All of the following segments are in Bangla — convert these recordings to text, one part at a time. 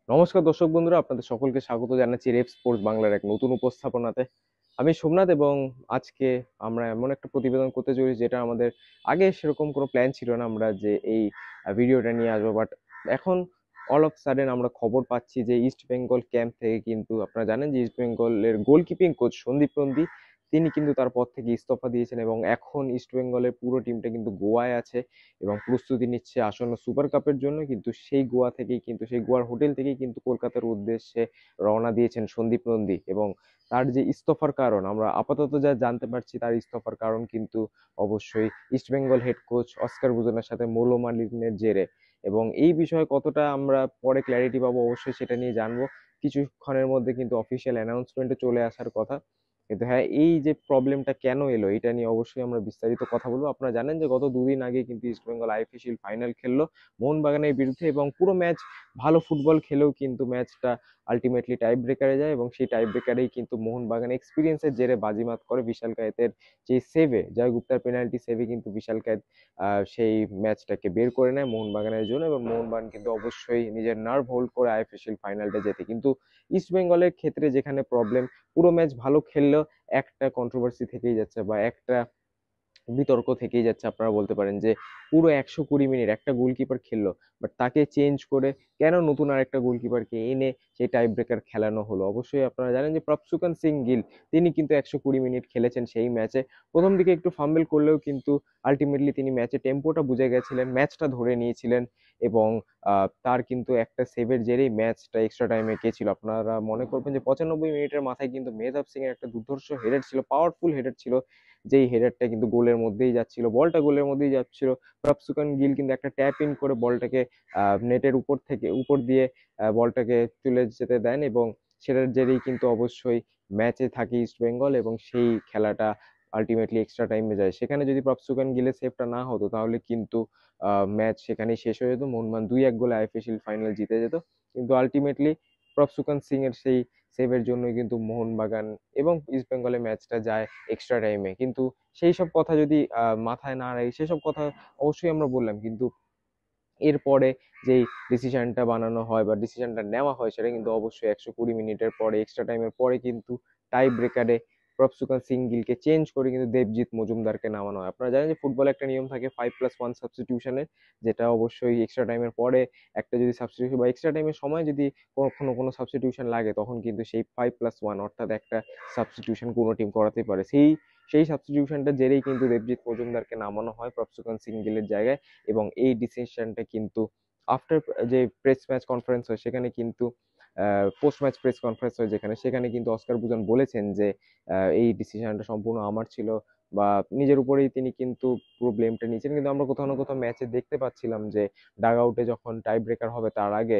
নমস্কার দর্শক বন্ধুরা, আপনাদের সকলকে স্বাগত জানাচ্ছি রেপ স্পোর্টস বাংলার এক নতুন উপস্থাপনাতে। আমি সোমনাথ এবং আজকে আমরা এমন একটা প্রতিবেদন করতে চলেছি যেটা আমাদের আগে সেরকম কোনো প্ল্যান ছিল না আমরা যে এই ভিডিওটা নিয়ে আসবো। বাট এখন অল অফ সাডেন আমরা খবর পাচ্ছি যে ইস্ট বেঙ্গল ক্যাম্প থেকে কিন্তু আপনারা জানেন যে ইস্ট বেঙ্গলের গোলকিপিং কোচ সন্দীপ নন্দী তিনি কিন্তু তার পদ থেকে ইস্তফা দিয়েছেন এবং এখন ইস্ট বেঙ্গলের পুরো টিমটা কিন্তু গোয়ায় আছে এবং প্রস্তুতি নিচ্ছে আসন্ন সুপার কাপের জন্য। কিন্তু সেই গোয়া থেকেই কিন্তু সেই গোয়ার হোটেল থেকেই কিন্তু কলকাতার উদ্দেশ্যে রওনা দিয়েছেন সন্দীপ নন্দী। এবং তার যে ইস্তফার কারণ আমরা আপাতত যা জানতে পারছি, তার ইস্তফার কারণ কিন্তু অবশ্যই ইস্টবেঙ্গল হেড কোচ অস্কার বুজনের সাথে মৌলমালিন্যের জেরে। এবং এই বিষয়ে কতটা আমরা পরে ক্ল্যারিটি পাবো অবশ্যই সেটা নিয়ে জানবো। কিছুক্ষণের মধ্যে কিন্তু অফিসিয়াল অ্যানাউন্সমেন্টে চলে আসার কথা। কিন্তু হ্যাঁ, এই যে প্রবলেমটা কেন এলো এটা নিয়ে অবশ্যই আমরা বিস্তারিত কথা বলবো। আপনারা জানেন যে গত দুদিন আগে কিন্তু east Bengal IFA shield final খেললো মোহনবাগানের বিরুদ্ধে এবং পুরো ম্যাচ ভালো ফুটবল খেলেও কিন্তু ম্যাচটা আলটিমেটলি টাই ব্রেকারে যায় এবং সেই টাই ব্রেকারেই কিন্তু মোহনবাগান এক্সপিরিয়েন্সের জেরে বাজিমাত করে বিশাল কায়েতের যে সেভে, জয় গুপ্তার পেনাল্টি সেভে কিন্তু বিশাল কায়েত সেই ম্যাচটাকে বের করে নেয় মোহনবাগানের জন্য এবং মোহনবাগান কিন্তু অবশ্যই নিজের নার্ভ হোল্ড করে আইএফএ শিল্ড ফাইনালটা জেতে। কিন্তু ইস্ট বেঙ্গলের ক্ষেত্রে যেখানে প্রবলেম, পুরো ম্যাচ ভালো খেললেও একটা কন্ট্রোভার্সি থেকেই যাচ্ছে বা একটা বিতর্ক থেকেই যাচ্ছে। আপনারা বলতে পারেন যে পুরো 120 মিনিট একটা গোলকিপার খেললো, বাট তাকে চেঞ্জ করে কেন নতুন আরেকটা গোলকিপারকে এনে সেই টাই ব্রেকার খেলানো হলো। অবশ্যই আপনারা জানেন যে প্রপসুকান সিং গিল তিনি কিন্তু 120 মিনিট খেলেছেন সেই ম্যাচে। প্রথম দিকে একটু ফাম্বেল করলেও কিন্তু আলটিমেটলি তিনি ম্যাচে টেম্পোটা বুঝে গেছিলেন, ম্যাচটা ধরে নিয়েছিলেন এবং তার কিন্তু একটা সেভের জেরেই ম্যাচটা এক্সট্রা টাইমে গেছিল। আপনারা মনে করবেন যে 95 মিনিটের মাথায় কিন্তু মেহতাব সিং এর একটা দুর্ধর্ষ হেডার ছিল, পাওয়ারফুল হেডার ছিল, যেই হেডারটা কিন্তু গোলের মধ্যেই যাচ্ছিল, বলটা গোলের মধ্যেই যাচ্ছিল। প্রপসুকান গিল কিন্তু একটা ট্যাপ ইন করে বলটাকে নেটের উপর থেকে উপর দিয়ে বলটাকে তুলে যেতে দেন এবং সেটার জেরেই কিন্তু অবশ্যই ম্যাচে থাকে ইস্ট বেঙ্গল এবং সেই খেলাটা আলটিমেটলি এক্সট্রা টাইমে যায়। সেখানে যদি প্রপসুকান গিলের সেভটা না হতো তাহলে কিন্তু ম্যাচ সেখানেই শেষ হয়ে যেত, মোহনবাগান 2-1 গোলে আইএফএ শিল্ড ফাইনাল জিতে যেত। কিন্তু আলটিমেটলি প্রপসুকান সিং এর সেই সেভের জন্যই কিন্তু মোহনবাগান এবং ইস্ট বেঙ্গলের ম্যাচটা যায় এক্সট্রা টাইমে। কিন্তু সেই সব কথা যদি মাথায় না রাখি, সেসব কথা অবশ্যই আমরা বললাম, কিন্তু এরপরে যেই ডিসিশনটা বানানো হয় বা ডিসিশনটা নেওয়া হয় সেটা কিন্তু অবশ্যই 120 মিনিটের পরে এক্সট্রা টাইমের পরে কিন্তু টাই ব্রেকারে প্রপসুকান সিং গিলকে চেঞ্জ করে কিন্তু দেবজিৎ মজুমদারকে নামানো হয়। আপনারা জানেন যে ফুটবলে একটা নিয়ম থাকে 5+1 সাবস্টিটিউশনের, যেটা অবশ্যই এক্সট্রা টাইমের পরে একটা যদি সাবস্টিটিউশন বা এক্সট্রা টাইমের সময় যদি কখনো কোনো সাবস্টিটিউশন লাগে তখন কিন্তু সেই 5+1 অর্থাৎ একটা সাবস্টিটিউশন কোনো টিম করাতে পারে। সেই সেই সাবস্টিটিউশনটা জেরেই কিন্তু দেবজিৎ মজুমদারকে নামানো হয় প্রপসুকান সিং গিলের জায়গায়। এবং এই ডিসিশনটা কিন্তু আফটার যে প্রেস ম্যাচ কনফারেন্স হয় সেখানে কিন্তু পোস্ট ম্যাচ প্রেস কনফারেন্স হয় যেখানে, সেখানে কিন্তু অস্কার বুজন বলেছেন যে এই ডিসিশনটা সম্পূর্ণ আমার ছিল বা নিজের উপরেই তিনি কিন্তু পুরো ব্লেমটা নিয়েছেন। কিন্তু আমরা কোথাও না কোথাও ম্যাচে দেখতে পাচ্ছিলাম যে ডাগ আউটে যখন টাই ব্রেকার হবে তার আগে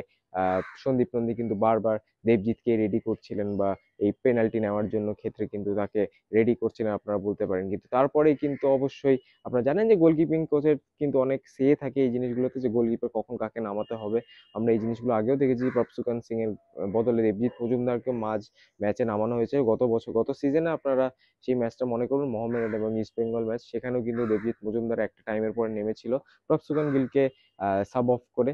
সন্দীপ নন্দী কিন্তু বারবার দেবজিৎকে রেডি করছিলেন বা এই পেনাল্টি নেওয়ার জন্য ক্ষেত্রে কিন্তু তাকে রেডি করছিলেন আপনারা বলতে পারেন। কিন্তু তারপরেই কিন্তু অবশ্যই আপনারা জানেন যে গোলকিপিং কোচের কিন্তু অনেক সে থাকে এই জিনিসগুলোতে যে গোলকিপার কখন কাকে নামাতে হবে। আমরা এই জিনিসগুলো আগেও দেখেছি, প্রপসুকান সিং এর বদলে দেবজিৎ মজুমদারকে মাঝ ম্যাচে নামানো হয়েছে গত বছর, গত সিজনে। আপনারা সেই ম্যাচটা মনে করুন, মোহামেডান এবং ইস্ট বেঙ্গল ম্যাচ, সেখানেও কিন্তু দেবজিৎ মজুমদার একটা টাইমের পরে নেমেছিল প্রপসুকান গিলকে সাব অফ করে।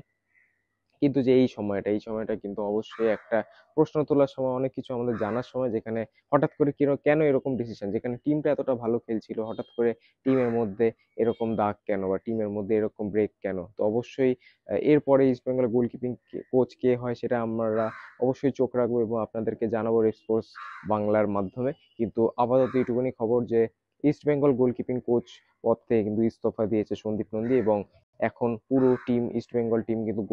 কিন্তু যে এই সময়টা কিন্তু অবশ্যই একটা প্রশ্ন তোলার সময়, অনেক কিছু আমাদের জানার সময়, যেখানে হঠাৎ করে কেন এরকম ডিসিশন, যেখানে টিমটা এতটা ভালো খেলছিল হঠাৎ করে টিমের মধ্যে এরকম দাগ কেন বা টিমের মধ্যে এরকম ব্রেক কেন। তো অবশ্যই এরপরে ইস্ট বেঙ্গলের গোলকিপিং কোচ কে হয় সেটা আমরা অবশ্যই চোখ রাখবো এবং আপনাদেরকে জানাবো রেসপন্স বাংলার মাধ্যমে। কিন্তু আপাতত এইটুকুনি খবর যে ইস্ট বেঙ্গল গোলকিপিং কোচ পদ থেকে কিন্তু ইস্তফা দিয়েছে সন্দীপ নন্দী এবং এখন পুরো টিম ইস্ট বেঙ্গল টিম কিন্তু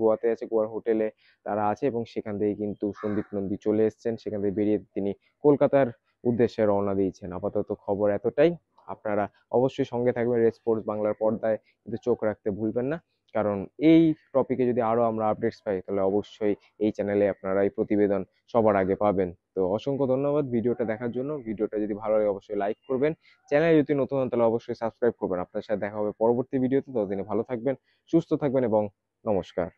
গোয়াতে আছে, গোয়ার হোটেলে তারা আছে এবং সেখান থেকে কিন্তু সন্দীপ নন্দী চলে এসেছেন, সেখান থেকে বেরিয়ে তিনি কলকাতার উদ্দেশ্যে রওনা দিয়েছেন। আপাতত খবর এতটাই। আপনারা অবশ্যই সঙ্গে থাকবেন রেড স্পোর্টস বাংলার পর্দায়, কিন্তু চোখ রাখতে ভুলবেন না, কারণ এই টপিকে যদি আরো আমরা আপডেটস পাই তাহলে অবশ্যই এই চ্যানেলে আপনারা এই প্রতিবেদন সবার আগে পাবেন। তো অসংখ্য ধন্যবাদ ভিডিওটা দেখার জন্য। ভিডিওটা যদি ভালো লাগে অবশ্যই লাইক করবেন, চ্যানেলে যদি নতুন হন তাহলে অবশ্যই সাবস্ক্রাইব করবেন। আপনার সাথে দেখা হবে পরবর্তী ভিডিওতে। ততদিনে ভালো থাকবেন, সুস্থ থাকবেন এবং নমস্কার।